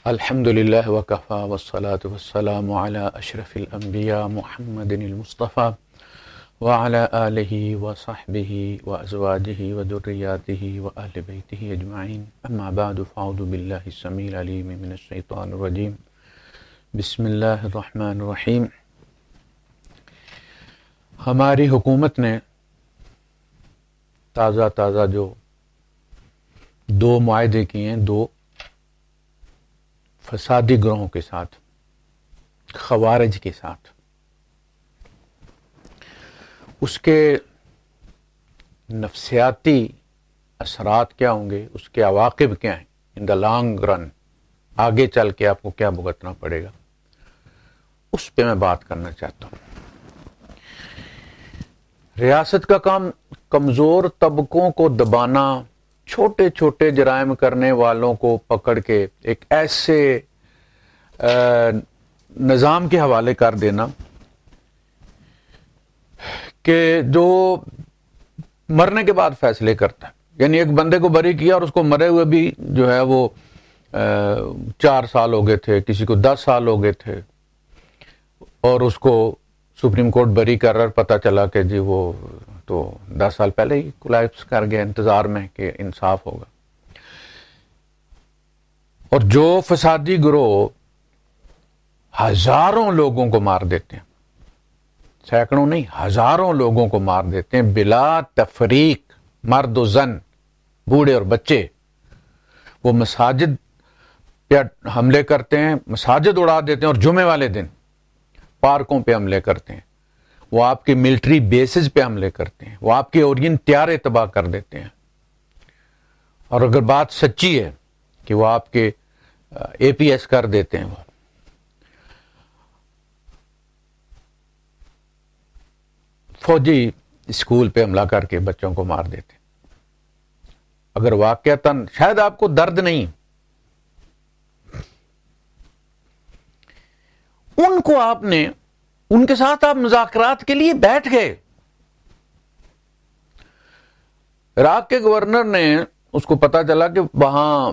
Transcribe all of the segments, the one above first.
الحمد لله وكفى والصلاة والسلام على أشرف الأنبياء محمد المصطفى وعلى آله وصحبه وأزواجه وذرياته وأهل بيته أجمعين أما بعد فأعوذ بالله السميع العليم من الشيطان الرجيم بسم الله الرحمن الرحيم۔ ہماری حکومت نے تازہ جو دو معاہدے کیے ہیں، دو فسادی گروہوں کے ساتھ، خوارج کے ساتھ، اس کے نفسیاتی اثرات کیا ہوں گے، اس کے عواقب کیا ہیں ان دا لانگ رن، آگے چل کے آپ کو کیا بھگتنا پڑے گا، اس پہ میں بات کرنا چاہتا ہوں۔ ریاست کا کام کمزور طبقوں کو دبانا، چھوٹے چھوٹے جرائم کرنے والوں کو پکڑ کے ایک ایسے نظام کے حوالے کر دینا کہ جو مرنے کے بعد فیصلے کرتا ہے۔ یعنی ایک بندے کو بری کیا اور اس کو مرے ہوئے بھی جو ہے وہ 4 سال ہو گئے تھے، کسی کو 10 سال ہو گئے تھے، اور اس کو سپریم کورٹ بری کر رہا، پتہ چلا کہ جی وہ تو 10 سال پہلے ہی کولیپس کر گیا انتظار میں کہ انصاف ہوگا۔ اور جو فسادی گروہ ہزاروں لوگوں کو مار دیتے ہیں، سینکڑوں نہیں ہزاروں لوگوں کو مار دیتے ہیں بلا تفریق، مرد و زن، بوڑھے اور بچے، وہ مساجد پہ حملے کرتے ہیں، مساجد اڑا دیتے ہیں، اور جمعے والے دن پارکوں پہ حملے کرتے ہیں، وہ آپ کے ملٹری بیسز پہ حملے کرتے ہیں، وہ آپ کے اورین طیارے تباہ کر دیتے ہیں۔ اور اگر بات سچی ہے کہ وہ آپ کے اے پی ایس کر دیتے ہیں، وہ فوجی اسکول پہ حملہ کر کے بچوں کو مار دیتے ہیں۔ اگر واقعتاً شاید آپ کو درد نہیں، ان کو آپ نے، ان کے ساتھ آپ مذاکرات کے لیے بیٹھ گئے۔ عراق کے گورنر نے، اس کو پتا چلا کہ وہاں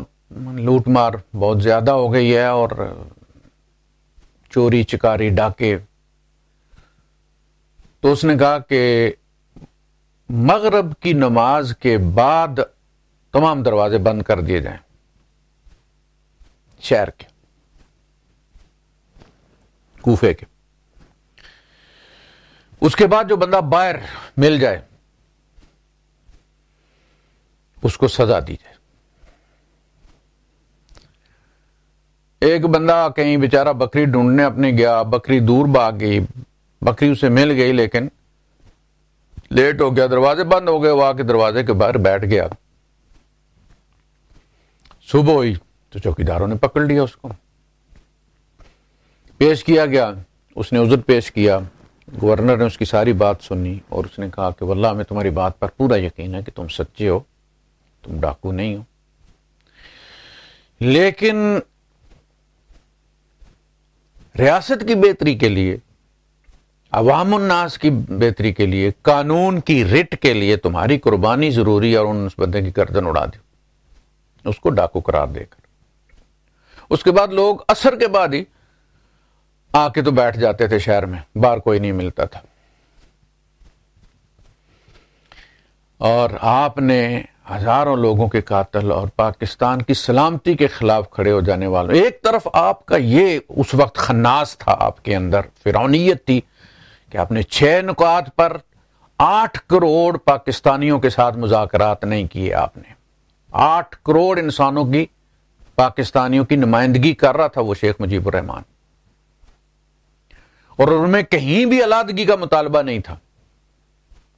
لوٹ مار بہت زیادہ ہو گئی ہے اور چوری چکاری ڈاکے، تو اس نے کہا کہ مغرب کی نماز کے بعد تمام دروازے بند کر دیے جائیں شہر کے، کوفے کے۔ اس کے بعد جو بندہ باہر مل جائے اس کو سزا دی جائے۔ ایک بندہ کہیں بیچارہ بکری ڈھونڈنے اپنے گیا، بکری دور بھاگ گئی، بکری اسے مل گئی لیکن لیٹ ہو گیا، دروازے بند ہو گئے، وہ آ کے دروازے کے باہر بیٹھ گیا۔ صبح ہوئی تو چوکیداروں نے پکڑ لیا، اس کو پیش کیا گیا، اس نے عذر پیش کیا، گورنر نے اس کی ساری بات سنی اور اس نے کہا کہ واللہ ہمیں تمہاری بات پر پورا یقین ہے کہ تم سچے ہو، تم ڈاکو نہیں ہو، لیکن ریاست کی بہتری کے لیے، عوام الناس کی بہتری کے لیے، قانون کی رٹ کے لیے تمہاری قربانی ضروری ہے، اور ان اس بندے کی گردن اڑا دی، اس کو ڈاکو قرار دے کر۔ اس کے بعد لوگ عصر کے بعد ہی آ کے تو بیٹھ جاتے تھے شہر میں، باہر کوئی نہیں ملتا تھا۔ اور آپ نے ہزاروں لوگوں کے قاتل اور پاکستان کی سلامتی کے خلاف کھڑے ہو جانے والوں، ایک طرف آپ کا یہ اس وقت خناس تھا، آپ کے اندر فرعونیت تھی کہ آپ نے 6 نکات پر 8 کروڑ پاکستانیوں کے ساتھ مذاکرات نہیں کیے۔ آپ نے 8 کروڑ انسانوں کی، پاکستانیوں کی نمائندگی کر رہا تھا وہ شیخ مجیب الرحمان، اور ان میں کہیں بھی علیحدگی کا مطالبہ نہیں تھا۔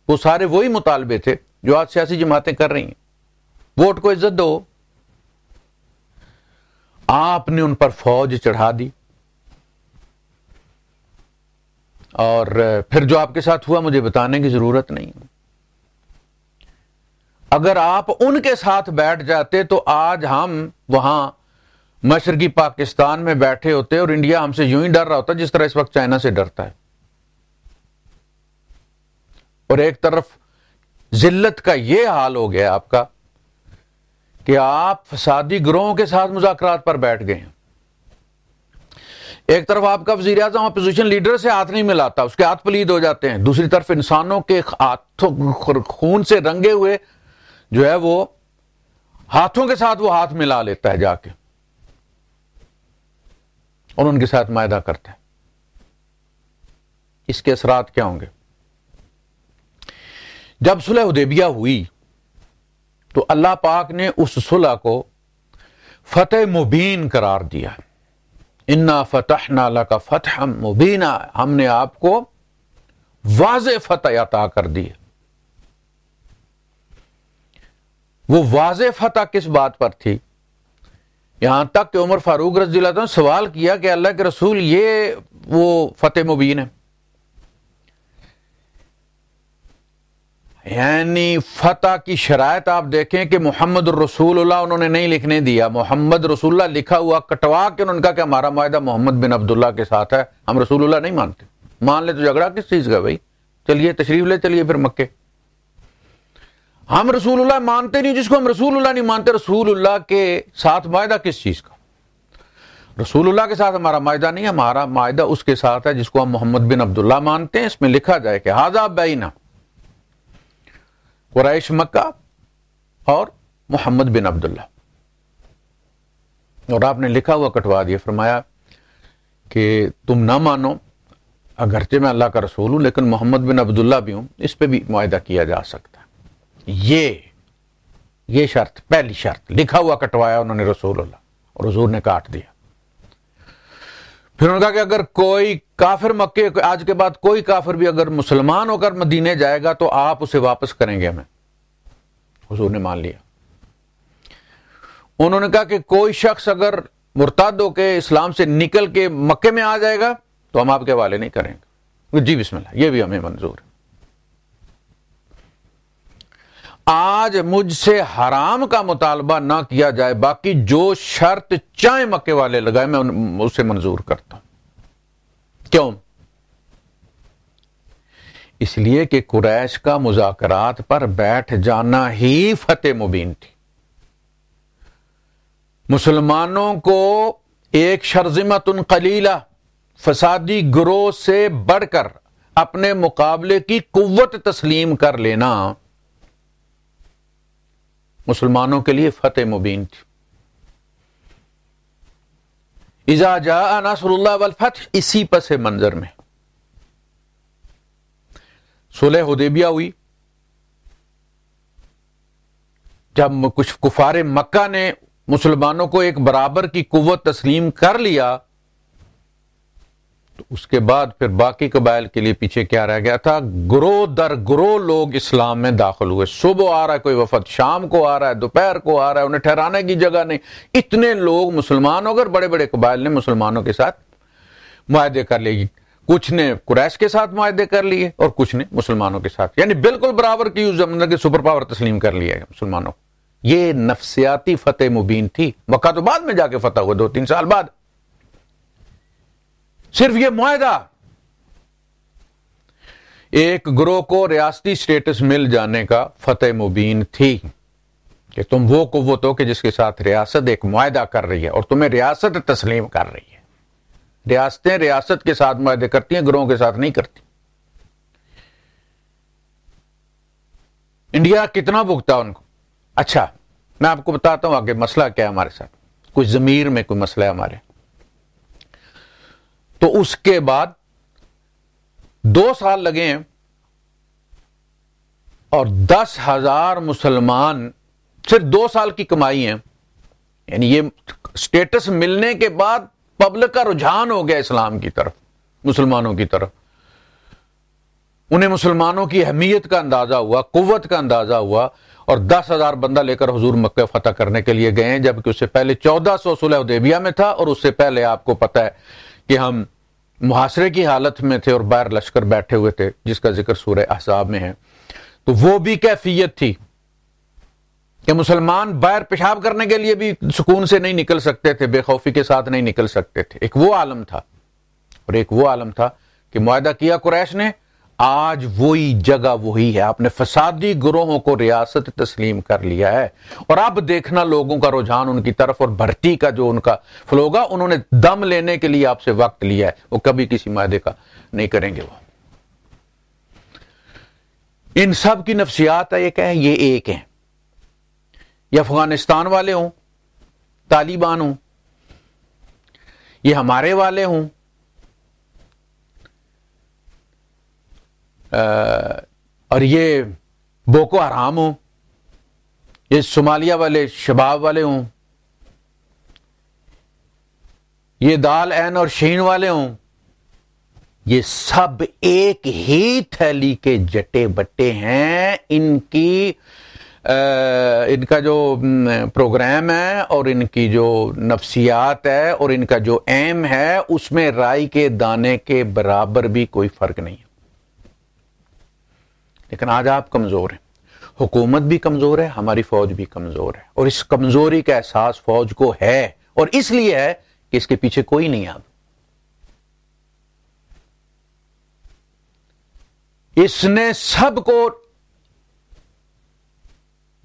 وہ سارے وہی مطالبے تھے جو آج سیاسی جماعتیں کر رہی ہیں، ووٹ کو عزت دو۔ آپ نے ان پر فوج چڑھا دی، اور پھر جو آپ کے ساتھ ہوا مجھے بتانے کی ضرورت نہیں۔ اگر آپ ان کے ساتھ بیٹھ جاتے تو آج ہم وہاں مشرقی پاکستان میں بیٹھے ہوتے اور انڈیا ہم سے یوں ہی ڈر رہا ہوتا جس طرح اس وقت چائنا سے ڈرتا ہے۔ اور ایک طرف ذلت کا یہ حال ہو گیا آپ کا کہ آپ فسادی گروہوں کے ساتھ مذاکرات پر بیٹھ گئے ہیں۔ ایک طرف آپ کا وزیر اعظم اپوزیشن لیڈر سے ہاتھ نہیں ملاتا، اس کے ہاتھ پلید ہو جاتے ہیں، دوسری طرف انسانوں کے خون سے رنگے ہوئے جو ہے وہ ہاتھوں کے ساتھ وہ ہاتھ ملا لیتا ہے جا کے اور ان کے ساتھ معاہدہ کرتا ہے. اس کے اثرات کیا ہوں گے؟ جب صلح حدیبیہ ہوئی تو اللہ پاک نے اس صلح کو فتح مبین قرار دیا. انا فتحنا لک فتحا مبینا، ہم نے آپ کو واضح فتح عطا کر دی. وہ واضح فتح کس بات پر تھی؟ یہاں تک کہ عمر فاروق رضی اللہ عنہ نے سوال کیا کہ اللہ کے رسول یہ وہ فتح مبین ہے؟ یعنی فتح کی شرائط آپ دیکھیں کہ محمد رسول اللہ انہوں نے نہیں لکھنے دیا. محمد رسول اللہ لکھا ہوا کٹوا کے انہوں نے کہا کہ ہمارا معاہدہ محمد بن عبداللہ کے ساتھ ہے، ہم رسول اللہ نہیں مانتے. مان لے تو جھگڑا کس چیز کا بھائی؟ چلیے تشریف لے چلیے پھر مکے. ہم رسول اللہ مانتے نہیں جس کو ہم رسول اللہ نہیں مانتے. رسول اللہ کے ساتھ معاہدہ کس چیز کا؟ رسول اللہ کے ساتھ ہمارا معاہدہ نہیں، ہمارا معاہدہ اس کے ساتھ ہے جس کو ہم محمد بن عبداللہ مانتے ہیں. اس میں لکھا جائے کہ ھذا بینا قریش مکہ اور محمد بن عبداللہ. اور آپ نے لکھا ہوا کٹوا دیا، فرمایا کہ تم نہ مانو، اگرچہ میں اللہ کا رسول ہوں لیکن محمد بن عبداللہ بھی ہوں، اس پہ بھی معاہدہ کیا جا سکتا ہے. یہ شرط، پہلی شرط لکھا ہوا کٹوایا انہوں نے رسول اللہ، اور حضور نے کاٹ دیا. پھر انہوں نے کہا کہ اگر کوئی کافر مکے آج کے بعد کوئی کافر بھی اگر مسلمان ہو کر مدینے جائے گا تو آپ اسے واپس کریں گے ہمیں. حضور نے مان لیا. انہوں نے کہا کہ کوئی شخص اگر مرتد ہو کے اسلام سے نکل کے مکے میں آ جائے گا تو ہم آپ کے حوالے نہیں کریں گے. جی بسم اللہ، یہ بھی ہمیں منظور ہے. آج مجھ سے حرام کا مطالبہ نہ کیا جائے، باقی جو شرط چاہے مکے والے لگائے میں اسے منظور کرتا ہوں. کیوں؟ اس لیے کہ قریش کا مذاکرات پر بیٹھ جانا ہی فتح مبین تھی. مسلمانوں کو ایک شرذمۃ قلیلہ فسادی گروہ سے بڑھ کر اپنے مقابلے کی قوت تسلیم کر لینا مسلمانوں کے لیے فتح مبین تھی. اذا جاء نصر اللہ والفتح، اسی پس منظر میں صلح حدیبیہ ہوئی. جب کچھ کفار مکہ نے مسلمانوں کو ایک برابر کی قوت تسلیم کر لیا تو اس کے بعد پھر باقی قبائل کے لیے پیچھے کیا رہ گیا تھا؟ گروہ در گروہ لوگ اسلام میں داخل ہوئے. صبح آ رہا ہے کوئی وفد، شام کو آ رہا ہے، دوپہر کو آ رہا ہے، انہیں ٹھہرانے کی جگہ نہیں. اتنے لوگ مسلمان ہو کر بڑے بڑے قبائل نے مسلمانوں کے ساتھ معاہدے کر لیے. کچھ نے قریش کے ساتھ معاہدے کر لیے اور کچھ نے مسلمانوں کے ساتھ، یعنی بالکل برابر کی زمانہ کے سپر پاور تسلیم کر لیا مسلمانوں کو. یہ نفسیاتی فتح مبین تھی. مکہ تو بعد میں جا کے فتح ہوا، 2-3 سال بعد. صرف یہ معاہدہ ایک گروہ کو ریاستی سٹیٹس مل جانے کا فتح مبین تھی کہ تم وہ قوت ہو کہ جس کے ساتھ ریاست ایک معاہدہ کر رہی ہے اور تمہیں ریاست تسلیم کر رہی ہے. ریاستیں ریاست کے ساتھ معاہدے کرتی ہیں، گروہوں کے ساتھ نہیں کرتی. انڈیا کتنا بھگتا ان کو؟ اچھا میں آپ کو بتاتا ہوں آگے مسئلہ کیا ہے ہمارے ساتھ. کوئی ضمیر میں کوئی مسئلہ ہے ہمارے. تو اس کے بعد 2 سال لگے ہیں اور 10,000 مسلمان صرف 2 سال کی کمائی ہیں. یعنی یہ سٹیٹس ملنے کے بعد پبلک کا رجحان ہو گیا اسلام کی طرف، مسلمانوں کی طرف. انہیں مسلمانوں کی اہمیت کا اندازہ ہوا، قوت کا اندازہ ہوا، اور 10,000 بندہ لے کر حضور مکہ فتح کرنے کے لیے گئے ہیں، جبکہ اس سے پہلے 1400 صلح حدیبیہ میں تھا اور اس سے پہلے آپ کو پتہ ہے کہ ہم محاصرے کی حالت میں تھے اور باہر لشکر بیٹھے ہوئے تھے جس کا ذکر سورہ احزاب میں ہے. تو وہ بھی کیفیت تھی کہ مسلمان باہر پیشاب کرنے کے لیے بھی سکون سے نہیں نکل سکتے تھے، بے خوفی کے ساتھ نہیں نکل سکتے تھے. ایک وہ عالم تھا اور ایک وہ عالم تھا کہ معاہدہ کیا قریش نے، آج وہی جگہ وہی ہے. آپ نے فسادی گروہوں کو ریاست تسلیم کر لیا ہے اور اب دیکھنا لوگوں کا رجحان ان کی طرف اور بھرتی کا جو ان کا فلوگا انہوں نے دم لینے کے لیے آپ سے وقت لیا ہے وہ کبھی کسی معاہدے کا نہیں کریں گے. وہ ان سب کی نفسیات ہے یہ ایک ہیں. یہ افغانستان والے ہوں، طالبان ہوں، یہ ہمارے والے ہوں، اور یہ بوکو حرام ہوں، یہ صومالیہ والے شباب والے ہوں، یہ دال عین اور شین والے ہوں، یہ سب ایک ہی تھیلی کے جٹے بٹے ہیں. ان کا جو پروگرام ہے اور ان کی جو نفسیات ہے اور ان کا جو ایم ہے اس میں رائی کے دانے کے برابر بھی کوئی فرق نہیں ہے. لیکن آج آپ کمزور ہیں، حکومت بھی کمزور ہے، ہماری فوج بھی کمزور ہے، اور اس کمزوری کا احساس فوج کو ہے اور اس لیے ہے کہ اس کے پیچھے کوئی نہیں. اب اس نے سب کو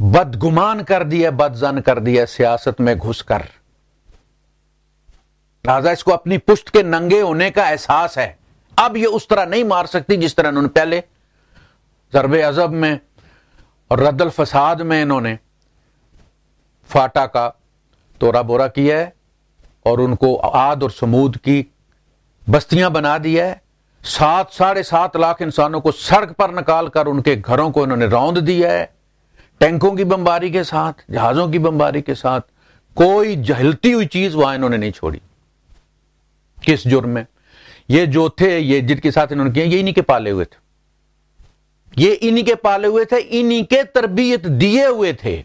بدگمان کر دیا، بدزن کر دیا سیاست میں گھس کر. لہذا اس کو اپنی پشت کے ننگے ہونے کا احساس ہے. اب یہ اس طرح نہیں مار سکتی جس طرح انہوں نے پہلے ضرب عضب میں اور رد الفساد میں انہوں نے فاٹا کا توڑا بورا کیا ہے اور ان کو عاد اور سمود کی بستیاں بنا دیا ہے. 7.5 لاکھ انسانوں کو سڑک پر نکال کر ان کے گھروں کو انہوں نے روند دیا ہے، ٹینکوں کی بمباری کے ساتھ، جہازوں کی بمباری کے ساتھ. کوئی جہلتی ہوئی چیز وہاں انہوں نے نہیں چھوڑی. کس جرم میں؟ یہ جو تھے، یہ جن کے ساتھ انہوں نے کیا، یہ انہی کے پالے ہوئے تھے، یہ انہی کے پالے ہوئے تھے، انہی کے تربیت دیے ہوئے تھے.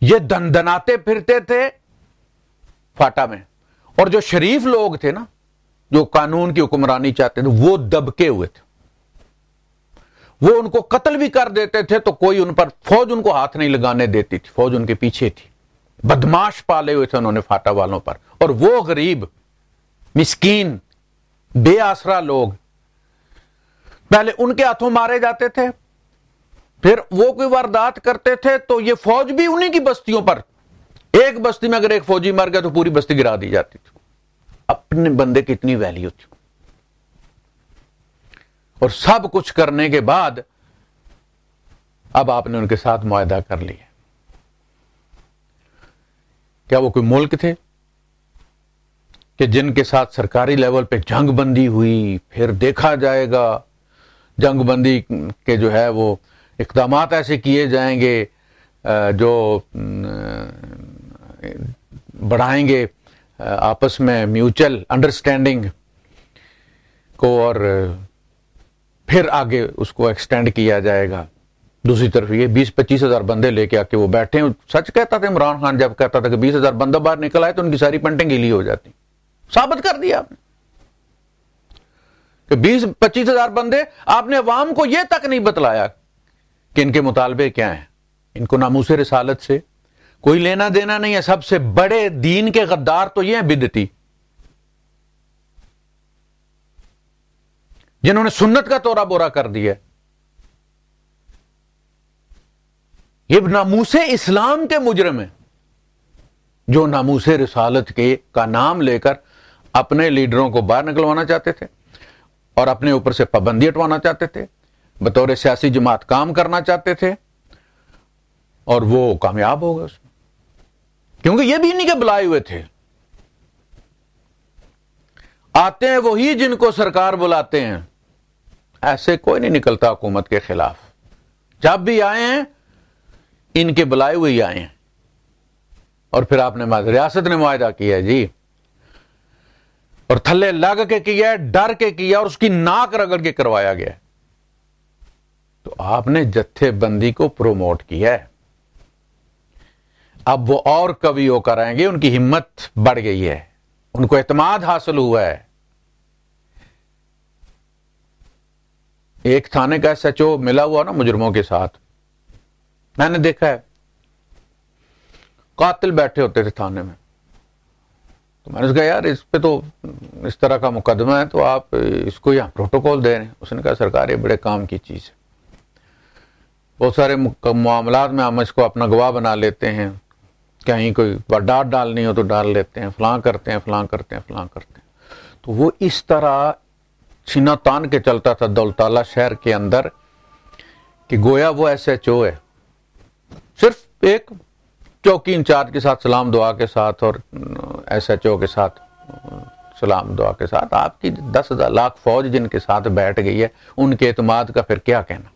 یہ دندناتے پھرتے تھے فاٹا میں، اور جو شریف لوگ تھے نا، جو قانون کی حکمرانی چاہتے تھے، وہ دبکے ہوئے تھے. وہ ان کو قتل بھی کر دیتے تھے تو کوئی ان پر، فوج ان کو ہاتھ نہیں لگانے دیتی تھی، فوج ان کے پیچھے تھی. بدماش پالے ہوئے تھے انہوں نے فاٹا والوں پر. اور وہ غریب، مسکین، بے آسرا لوگ پہلے ان کے ہاتھوں مارے جاتے تھے، پھر وہ کوئی واردات کرتے تھے تو یہ فوج بھی انہی کی بستیوں پر، ایک بستی میں اگر ایک فوجی مر گیا تو پوری بستی گرا دی جاتی تھی. اپنے بندے کی اتنی ویلیو تھی. اور سب کچھ کرنے کے بعد اب آپ نے ان کے ساتھ معاہدہ کر لیا. کیا وہ کوئی ملک تھے کہ جن کے ساتھ سرکاری لیول پہ جنگ بندی ہوئی، پھر دیکھا جائے گا جنگ بندی کے جو ہے وہ اقدامات ایسے کیے جائیں گے جو بڑھائیں گے آپس میں میوچل انڈرسٹینڈنگ کو، اور پھر آگے اس کو ایکسٹینڈ کیا جائے گا. دوسری طرف یہ 20-25 ہزار بندے لے کے آ کے وہ بیٹھے ہیں. سچ کہتا تھا عمران خان جب کہتا تھا کہ 20 ہزار بندہ باہر نکل آئے تو ان کی ساری پنٹیں گیلی ہو جاتی. ثابت کر دیا آپ نے کہ 20-25 ہزار بندے. آپ نے عوام کو یہ تک نہیں بتلایا کہ ان کے مطالبے کیا ہیں. ان کو ناموس رسالت سے کوئی لینا دینا نہیں ہے. سب سے بڑے دین کے غدار تو یہ ہیں بدعتی، جنہوں نے سنت کا توڑا بورا کر دیا. یہ ناموس اسلام کے مجرم ہیں جو ناموس رسالت کے کا نام لے کر اپنے لیڈروں کو باہر نکلوانا چاہتے تھے اور اپنے اوپر سے پابندی ہٹوانا چاہتے تھے، بطور سیاسی جماعت کام کرنا چاہتے تھے، اور وہ کامیاب ہو گئے اس میں، کیونکہ یہ بھی انہی کے بلائے ہوئے تھے. آتے ہیں وہی جن کو سرکار بلاتے ہیں. ایسے کوئی نہیں نکلتا حکومت کے خلاف. جب بھی آئے ہیں ان کے بلائے ہوئے ہی آئے ہیں. اور پھر آپ نے ریاست نے معاہدہ کیا جی، اور تھلے لگ کے کیا، ڈر کے کیا، اور اس کی ناک رگڑ کے کروایا گیا. تو آپ نے جتھے بندی کو پروموٹ کیا ہے. اب وہ اور قوی ہو کر آئیں گے. ان کی ہمت بڑھ گئی ہے، ان کو اعتماد حاصل ہوا ہے. ایک تھانے کا SHO ملا ہوا نا مجرموں کے ساتھ، میں نے دیکھا ہے. قاتل بیٹھے ہوتے تھے تھانے میں تو میں نے کہا یار اس پہ تو اس طرح کا مقدمہ ہے تو آپ اس کو یہاں پروٹوکول دے رہے ہیں. اس نے کہا سرکار یہ بڑے کام کی چیز ہے, بہت سارے معاملات میں ہم اس کو اپنا گواہ بنا لیتے ہیں, کہیں کوئی ڈاٹ ڈالنی ہو تو ڈال لیتے ہیں, فلاں کرتے ہیں فلاں کرتے ہیں فلاں کرتے ہیں. تو وہ اس طرح چھینا تان کے چلتا تھا دولتالہ شہر کے اندر کہ گویا وہ ایس ایچ او ہے, صرف ایک چوکی انچارج کے ساتھ سلام دعا کے ساتھ اور ایس ایچ او کے ساتھ سلام دعا کے ساتھ آپ کی 10,000 لاکھ فوج جن کے ساتھ بیٹھ گئی ہے, ان کے اعتماد کا پھر کیا کہنا,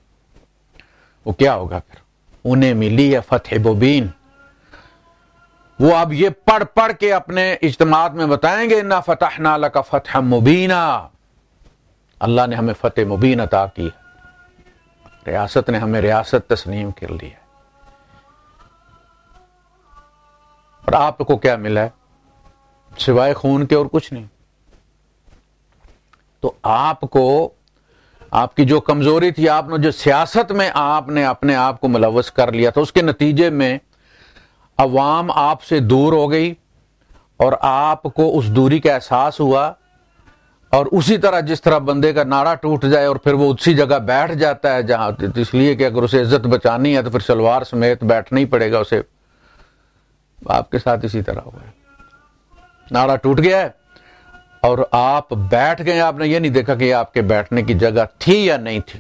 وہ کیا ہوگا پھر. انہیں ملی ہے فتح مبین, وہ اب یہ پڑھ پڑھ کے اپنے اجتماعات میں بتائیں گے انا فتحنا لک فتحا مبینا, اللہ نے ہمیں فتح مبین عطا کی, ریاست نے ہمیں ریاست تسلیم کر لی ہے. اور آپ کو کیا ملا ہے سوائے خون کے اور کچھ نہیں. تو آپ کو آپ کی جو کمزوری تھی, آپ نے جو سیاست میں آپ نے اپنے آپ کو ملوث کر لیا تھا, اس کے نتیجے میں عوام آپ سے دور ہو گئی اور آپ کو اس دوری کا احساس ہوا. اور اسی طرح جس طرح بندے کا ناڑا ٹوٹ جائے اور پھر وہ اسی جگہ بیٹھ جاتا ہے جہاں, اس لیے کہ اگر اسے عزت بچانی ہے تو پھر شلوار سمیت بیٹھنا ہی پڑے گا اسے. آپ کے ساتھ اسی طرح ہوا ہے, ناڑا ٹوٹ گیا ہے اور آپ بیٹھ گئے, آپ نے یہ نہیں دیکھا کہ یہ آپ کے بیٹھنے کی جگہ تھی یا نہیں تھی,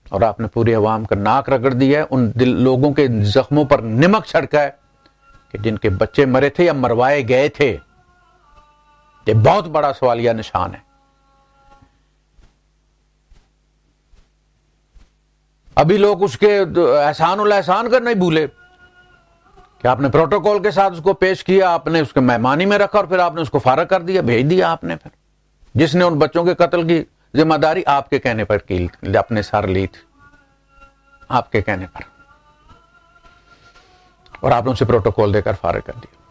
اور آپ نے پوری عوام کا ناک رگڑ دیا ہے, ان لوگوں کے زخموں پر نمک چھڑکا ہے کہ جن کے بچے مرے تھے یا مروائے گئے تھے. یہ بہت بڑا سوالیہ نشان ہے. ابھی لوگ اس کے احسان الاحسان کر نہیں بھولے کہ آپ نے پروٹوکول کے ساتھ اس کو پیش کیا, آپ نے اس کے مہمانی میں رکھا اور پھر آپ نے اس کو فارغ کر دیا, بھیج دیا آپ نے. پھر جس نے ان بچوں کے قتل کی ذمہ داری آپ کے کہنے پر کی, اپنے سر لی تھی آپ کے کہنے پر, اور آپ نے اسے پروٹوکول دے کر فارغ کر دیا.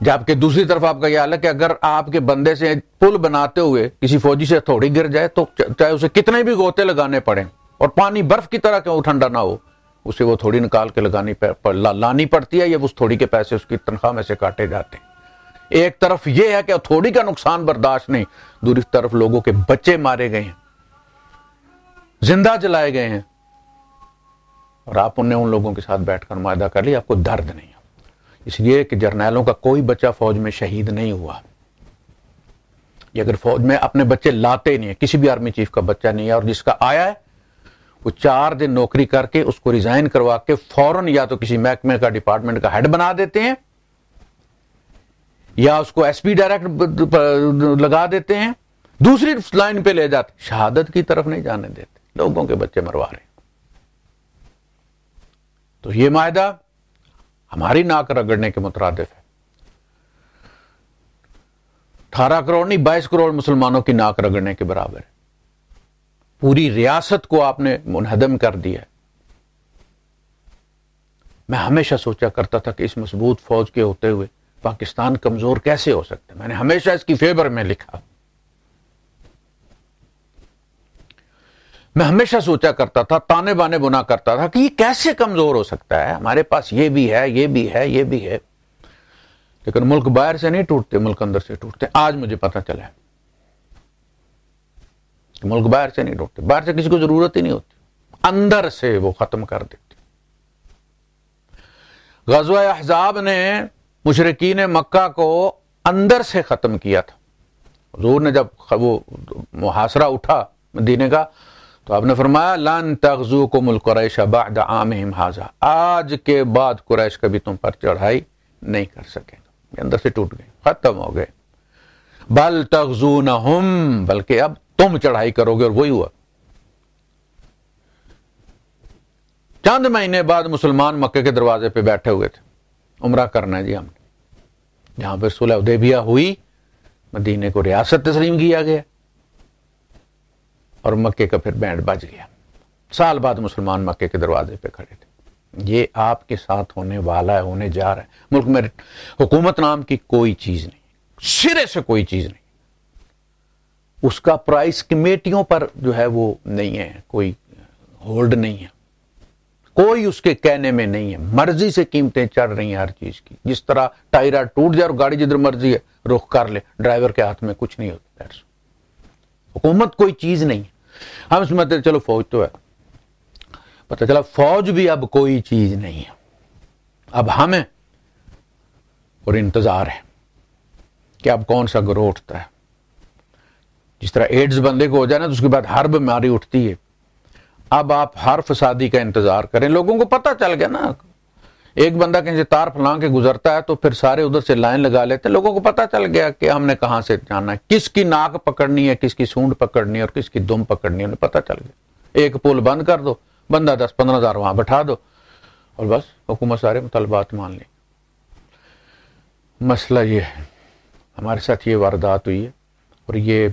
جبکہ دوسری طرف آپ کا یہ حال ہے کہ اگر آپ کے بندے سے پل بناتے ہوئے کسی فوجی سے تھوڑی گر جائے تو چاہے اسے کتنے بھی گوتے لگانے پڑیں اور پانی برف کی طرح کیوں ٹھنڈا نہ ہو, اسے وہ تھوڑی نکال کے لانی پڑتی ہے, یا اس تھوڑی کے پیسے اس کی تنخواہ میں سے کاٹے جاتے ہیں. ایک طرف یہ ہے کہ تھوڑی کا نقصان برداشت نہیں, دوسری طرف لوگوں کے بچے مارے گئے ہیں, زندہ جلائے گئے ہیں, اور آپ نے ان لوگوں کے ساتھ بیٹھ کر معاہدہ کر لیا, آپ کو درد نہیں. اس لیے کہ جرنیلوں کا کوئی بچہ فوج میں شہید نہیں ہوا. یہ اگر فوج میں اپنے بچے لاتے نہیں ہیں, کسی بھی آرمی چیف کا بچہ نہیں ہے, اور جس کا آیا ہے وہ 4 دن نوکری کر کے اس کو ریزائن کروا کے فوراً یا تو کسی محکمے کا ڈپارٹمنٹ کا ہیڈ بنا دیتے ہیں, یا اس کو ایس پی ڈائریکٹ لگا دیتے ہیں, دوسری لائن پہ لے جاتے, شہادت کی طرف نہیں جانے دیتے, لوگوں کے بچے مروا رہے ہیں. تو یہ معاہدہ ہماری ناک رگڑنے کے مترادف ہے. 18 کروڑ نہیں 22 کروڑ مسلمانوں کی ناک رگڑنے کے برابر ہے. پوری ریاست کو آپ نے منہدم کر دیا ہے. میں ہمیشہ سوچا کرتا تھا کہ اس مضبوط فوج کے ہوتے ہوئے پاکستان کمزور کیسے ہو سکتا ہے. میں نے ہمیشہ اس کی فیور میں لکھا. میں ہمیشہ سوچا کرتا تھا, تانے بانے بنا کرتا تھا کہ یہ کیسے کمزور ہو سکتا ہے, ہمارے پاس یہ بھی ہے یہ بھی ہے یہ بھی ہے. لیکن ملک باہر سے نہیں ٹوٹتے, ملک اندر سے ٹوٹتے. آج مجھے پتہ چلا ہے کہ ملک باہر سے نہیں ٹوٹتے, باہر سے کسی کو ضرورت ہی نہیں ہوتی, اندر سے وہ ختم کر دیتے. غزوہ احزاب نے مشرکین مکہ کو اندر سے ختم کیا تھا. حضور نے جب وہ محاصرہ اٹھا مدینے کا تو آپ نے فرمایا لن تغزوکم القریش بعد عامہم ھذا, آج کے بعد قریش کبھی تم پر چڑھائی نہیں کر سکے. اندر سے ٹوٹ گئے, ختم ہو گئے. بل تغزونہم, بلکہ اب تم چڑھائی کرو گے. اور وہی ہوا. چند مہینے بعد مسلمان مکے کے دروازے پہ بیٹھے ہوئے تھے, عمرہ کرنا ہے جی ہم نے. جہاں پہ صلح حدیبیہ ہوئی, مدینے کو ریاست تسلیم کیا گیا اور مکے کا پھر بینڈ بج گیا. سال بعد مسلمان مکے کے دروازے پہ کھڑے تھے. یہ آپ کے ساتھ ہونے والا ہے, ہونے جا رہا ہے. ملک میں حکومت نام کی کوئی چیز نہیں, سرے سے کوئی چیز نہیں. اس کا پرائز کمیٹیوں پر جو ہے وہ نہیں ہے, کوئی ہولڈ نہیں ہے. کوئی اس کے کہنے میں نہیں ہے، مرضی سے قیمتیں چڑھ رہی ہیں ہر چیز کی. جس طرح ٹائر ٹوٹ جائے اور گاڑی جدھر مرضی ہے رخ کر لے، ڈرائیور کے ہاتھ میں کچھ نہیں ہوتا. حکومت کوئی چیز نہیں ہے. ہم سمجھتے چلو فوج تو ہے، پتہ چلا فوج بھی اب کوئی چیز نہیں ہے. اب ہمیں اور انتظار ہے کہ اب کون سا گروہ اٹھتا ہے. جس طرح ایڈز بندے کو ہو جائے نا تو اس کے بعد ہر بیماری اٹھتی ہے. اب آپ ہر فسادی کا انتظار کریں. لوگوں کو پتہ چل گیا نا، ایک بندہ کہیں سے تار پھلان کے گزرتا ہے تو پھر سارے ادھر سے لائن لگا لیتے ہیں. لوگوں کو پتہ چل گیا کہ ہم نے کہاں سے جانا ہے، کس کی ناک پکڑنی ہے، کس کی سونڈ پکڑنی ہے اور کس کی دم پکڑنی ہے، انہیں پتہ چل گیا. ایک پول بند کر دو، بندہ 10-15 ہزار وہاں بٹھا دو اور بس حکومت سارے مطالبات مان لیں. مسئلہ یہ ہے، ہمارے ساتھ یہ واردات ہوئی ہے اور یہ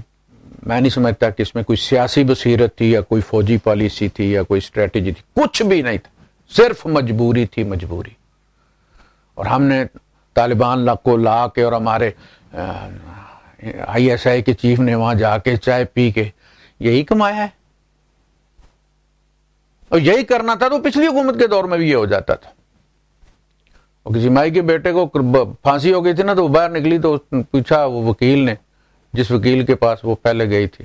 میں نہیں سمجھتا کہ اس میں کوئی سیاسی بصیرت تھی یا کوئی فوجی پالیسی تھی یا کوئی اسٹریٹجی تھی. کچھ بھی نہیں تھا، صرف مجبوری تھی، مجبوری. اور ہم نے طالبان کو لا کے اور ہمارے ISI کے چیف نے وہاں جا کے چائے پی کے یہی کمایا ہے. اور یہی کرنا تھا تو پچھلی حکومت کے دور میں بھی یہ ہو جاتا تھا. اور کسی مائی کے بیٹے کو پھانسی ہو گئی تھی نا تو وہ باہر نکلی تو پوچھا وہ وکیل نے، جس وکیل کے پاس وہ پہلے گئی تھی،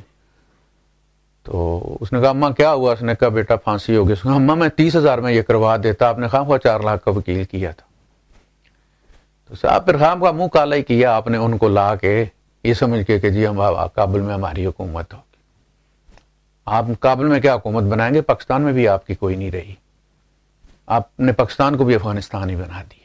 تو اس نے کہا اماں کیا ہوا؟ اس نے کہا بیٹا پھانسی ہو گئی. اس نے کہا اماں میں 30,000 میں یہ کروا دیتا، آپ نے خواہ 4 لاکھ کا وکیل کیا تھا. تو صاحب پھر خام کا منہ کالا ہی کیا آپ نے ان کو لا کے یہ سمجھ کے کہ جی ہم کابل میں ہماری حکومت ہوگی. آپ کابل میں کیا حکومت بنائیں گے؟ پاکستان میں بھی آپ کی کوئی نہیں رہی. آپ نے پاکستان کو بھی افغانستان ہی بنا دیا.